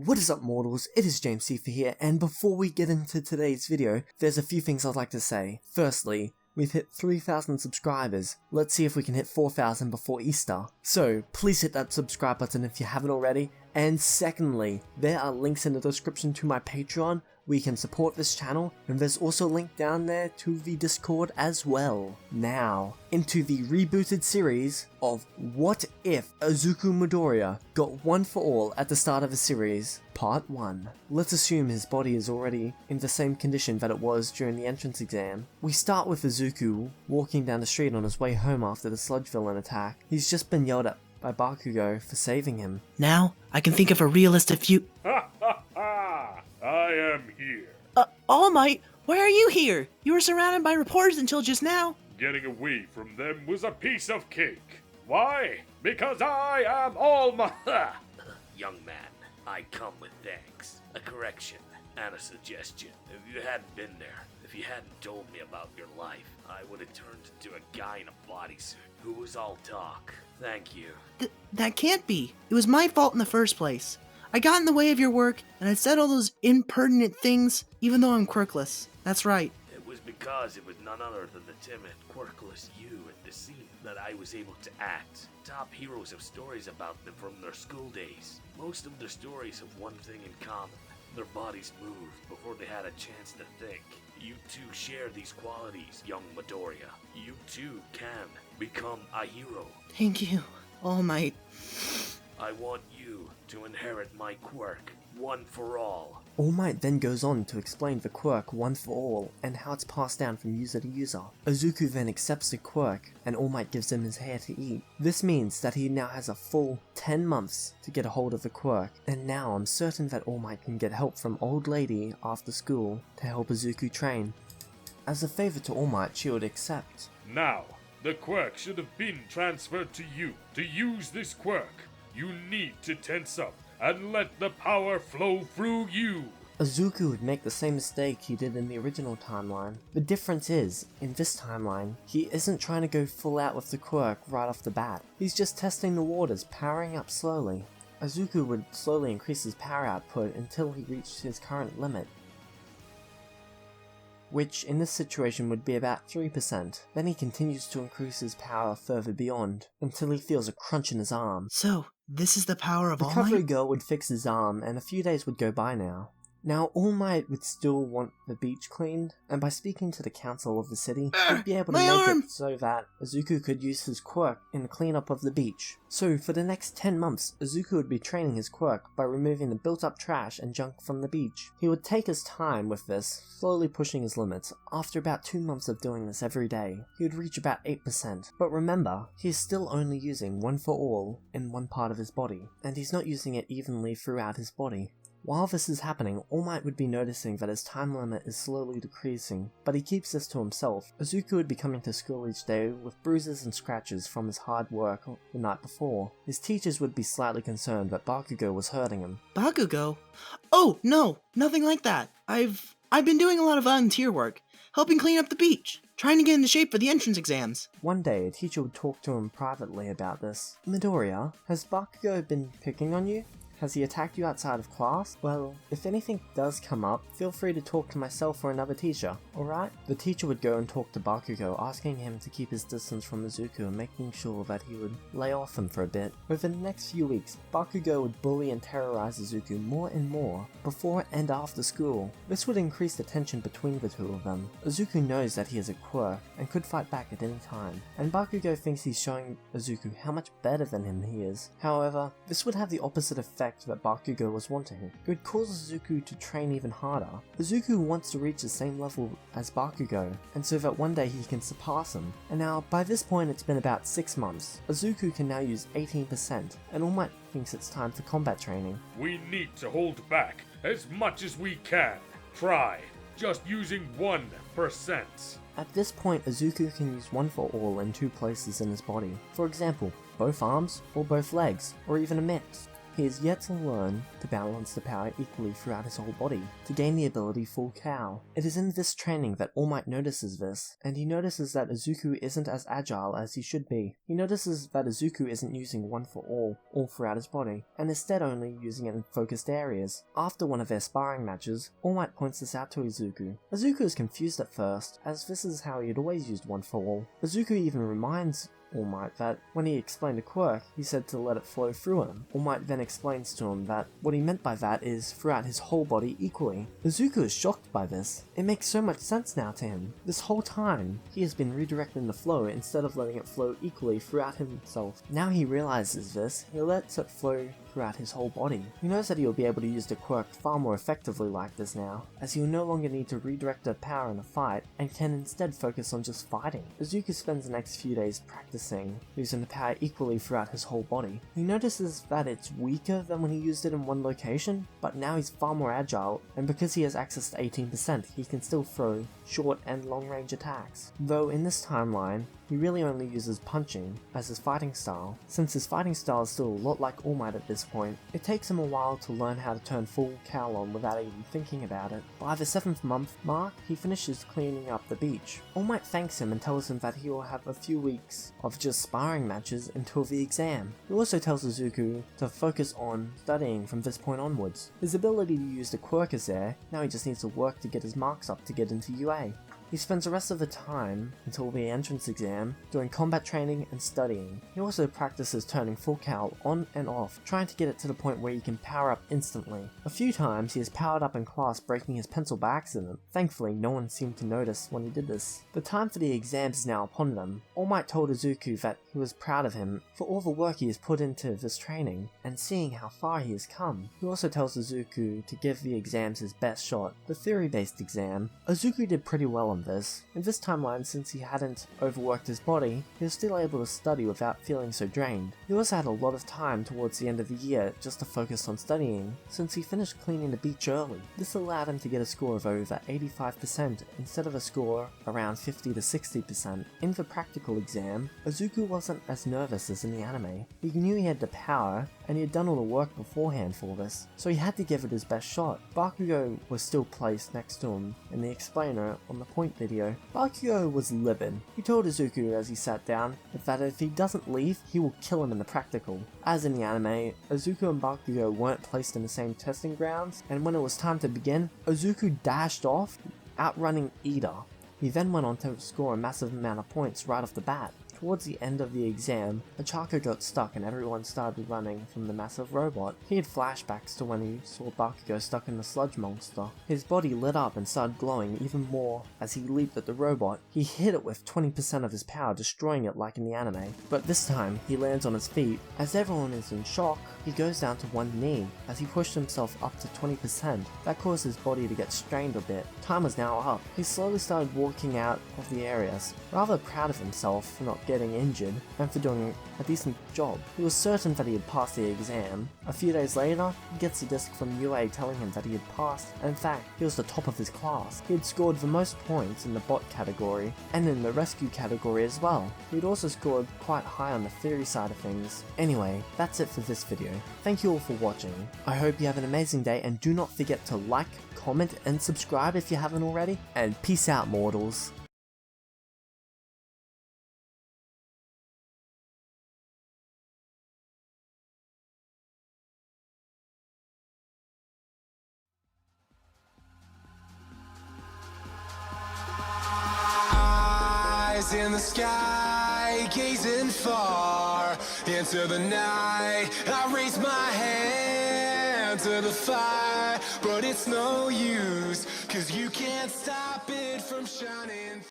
What is up, mortals? It is JamesCfer here, and before we get into today's video, there's a few things I'd like to say. Firstly, we've hit 3,000 subscribers. Let's see if we can hit 4,000 before Easter. So, please hit that subscribe button if you haven't already. And secondly, there are links in the description to my Patreon where you can support this channel, and there's also a link down there to the Discord as well. Now, into the rebooted series of What If Izuku Midoriya got one for all at the start of the series, Part 1. Let's assume his body is already in the same condition that it was during the entrance exam. We start with Izuku walking down the street on his way home after the sludge villain attack. He's just been yelled at by Bakugo for saving him. Now, I can think of a realistic view. Ha ha ha! I am here. All Might, why are you here? You were surrounded by reporters until just now. Getting away from them was a piece of cake. Why? Because I am All Might. Young man, I come with thanks, a correction, and a suggestion. If you hadn't been there, if you hadn't told me about your life, I would have turned into a guy in a bodysuit who was all talk. Thank you. That can't be. It was my fault in the first place. I got in the way of your work, and I said all those impertinent things, even though I'm quirkless. That's right. It was because it was none other than the timid, quirkless you at the scene that I was able to act. Top heroes have stories about them from their school days. Most of their stories have one thing in common. Their bodies moved before they had a chance to think. You too share these qualities, young Midoriya. You too can become a hero. Thank you, All Might. I want you to inherit my quirk, one for all. All Might then goes on to explain the quirk one for all and how it's passed down from user to user. Izuku then accepts the quirk and All Might gives him his hair to eat. This means that he now has a full 10 months to get a hold of the quirk, and now I'm certain that All Might can get help from Old Lady after school to help Izuku train. As a favor to All Might, she would accept. Now, the quirk should have been transferred to you. To use this quirk, you need to tense up and let the power flow through you. Izuku would make the same mistake he did in the original timeline. The difference is, in this timeline, he isn't trying to go full out with the quirk right off the bat. He's just testing the waters, powering up slowly. Izuku would slowly increase his power output until he reached his current limit, which in this situation would be about 3%. Then he continues to increase his power further beyond, until he feels a crunch in his arm. So, this is the power of The All recovery Might? girl would fix his arm, and a few days would go by now. Now, All Might would still want the beach cleaned, and by speaking to the council of the city, he'd be able to my make arm! it so that Izuku could use his quirk in the cleanup of the beach. So, for the next 10 months, Izuku would be training his quirk by removing the built-up trash and junk from the beach. He would take his time with this, slowly pushing his limits. After about 2 months of doing this every day, he would reach about 8%. But remember, he is still only using one for all in one part of his body, and he's not using it evenly throughout his body. While this is happening, All Might would be noticing that his time limit is slowly decreasing, but he keeps this to himself. Izuku would be coming to school each day with bruises and scratches from his hard work the night before. His teachers would be slightly concerned that Bakugo was hurting him. Bakugo? Oh, no, nothing like that. I've been doing a lot of volunteer work, helping clean up the beach, trying to get into shape for the entrance exams. One day, a teacher would talk to him privately about this. Midoriya, has Bakugo been picking on you? Has he attacked you outside of class? Well, if anything does come up, feel free to talk to myself or another teacher, alright? The teacher would go and talk to Bakugo, asking him to keep his distance from Izuku and making sure that he would lay off him for a bit. Over the next few weeks, Bakugo would bully and terrorize Izuku more and more, before and after school. This would increase the tension between the two of them. Izuku knows that he has a quirk, and could fight back at any time, and Bakugo thinks he's showing Izuku how much better than him he is. However, this would have the opposite effect that Bakugo was wanting. It would cause Izuku to train even harder. Izuku wants to reach the same level as Bakugo, and so that one day he can surpass him. And now, by this point it's been about 6 months. Izuku can now use 18%, and All Might thinks it's time for combat training. We need to hold back as much as we can. Try just using 1%. At this point, Izuku can use one for all in 2 places in his body. For example, both arms or both legs, or even a mix. he is yet to learn to balance the power equally throughout his whole body, to gain the ability Full Cow. It is in this training that All Might notices this, and he notices that Izuku isn't as agile as he should be. He notices that Izuku isn't using One for all throughout his body, and instead only using it in focused areas. After one of their sparring matches, All Might points this out to Izuku. Izuku is confused at first, as this is how he had always used One for All. Izuku even reminds All Might that when he explained a quirk, he said to let it flow through him. All Might then explains to him that what he meant by that is throughout his whole body equally. Izuku is shocked by this. It makes so much sense now to him. This whole time, he has been redirecting the flow instead of letting it flow equally throughout himself. Now he realizes this, he lets it flow throughout his whole body. He knows that he will be able to use the quirk far more effectively like this now, as he will no longer need to redirect the power in a fight, and can instead focus on just fighting. Izuku spends the next few days practicing, using the power equally throughout his whole body. He notices that it's weaker than when he used it in one location, but now he's far more agile, and because he has access to 18%, he can still throw short and long range attacks. Though in this timeline, he really only uses punching as his fighting style. Since his fighting style is still a lot like All Might at this point, it takes him a while to learn how to turn Full Cow on without even thinking about it. By the 7th month mark, he finishes cleaning up the beach. All Might thanks him and tells him that he will have a few weeks of just sparring matches until the exam. He also tells Izuku to focus on studying from this point onwards. His ability to use the quirk is there, now he just needs to work to get his marks up to get into UA. He spends the rest of the time, until the entrance exam, doing combat training and studying. He also practices turning Full Cow on and off, trying to get it to the point where he can power up instantly. A few times he has powered up in class, breaking his pencil by accident. Thankfully, no one seemed to notice when he did this. The time for the exams is now upon them. All Might told Izuku that he was proud of him for all the work he has put into this training, and seeing how far he has come. He also tells Izuku to give the exams his best shot. The theory-based exam, Izuku did pretty well on this. In this timeline, since he hadn't overworked his body, he was still able to study without feeling so drained. He also had a lot of time towards the end of the year just to focus on studying, since he finished cleaning the beach early. This allowed him to get a score of over 85% instead of a score around 50 to 60%. In the practical exam, Izuku wasn't as nervous as in the anime. He knew he had the power, and he had done all the work beforehand for this, so he had to give it his best shot. Bakugo was still placed next to him in the explainer on the point video. Bakugo was livid. He told Izuku as he sat down that if he doesn't leave, he will kill him in the practical. As in the anime, Izuku and Bakugo weren't placed in the same testing grounds, and when it was time to begin, Izuku dashed off, outrunning Ida. He then went on to score a massive amount of points right off the bat. Towards the end of the exam, Ochako got stuck and everyone started running from the massive robot. He had flashbacks to when he saw Bakugo stuck in the sludge monster. His body lit up and started glowing even more as he leaped at the robot. He hit it with 20% of his power, destroying it like in the anime. But this time, he lands on his feet. As everyone is in shock, he goes down to one knee as he pushed himself up to 20%. That caused his body to get strained a bit. Time was now up. He slowly started walking out of the areas, rather proud of himself for not getting injured and for doing a decent job. He was certain that he had passed the exam. A few days later, he gets a disc from UA telling him that he had passed, and in fact, he was the top of his class. He had scored the most points in the bot category and in the rescue category as well. He had also scored quite high on the theory side of things. Anyway, that's it for this video. Thank you all for watching. I hope you have an amazing day, and do not forget to like, comment, and subscribe if you haven't already, and peace out, mortals. Eyes in the sky, gazing far into the night. I raise my hand to the fire, but it's no use, 'cause you can't stop it from shining.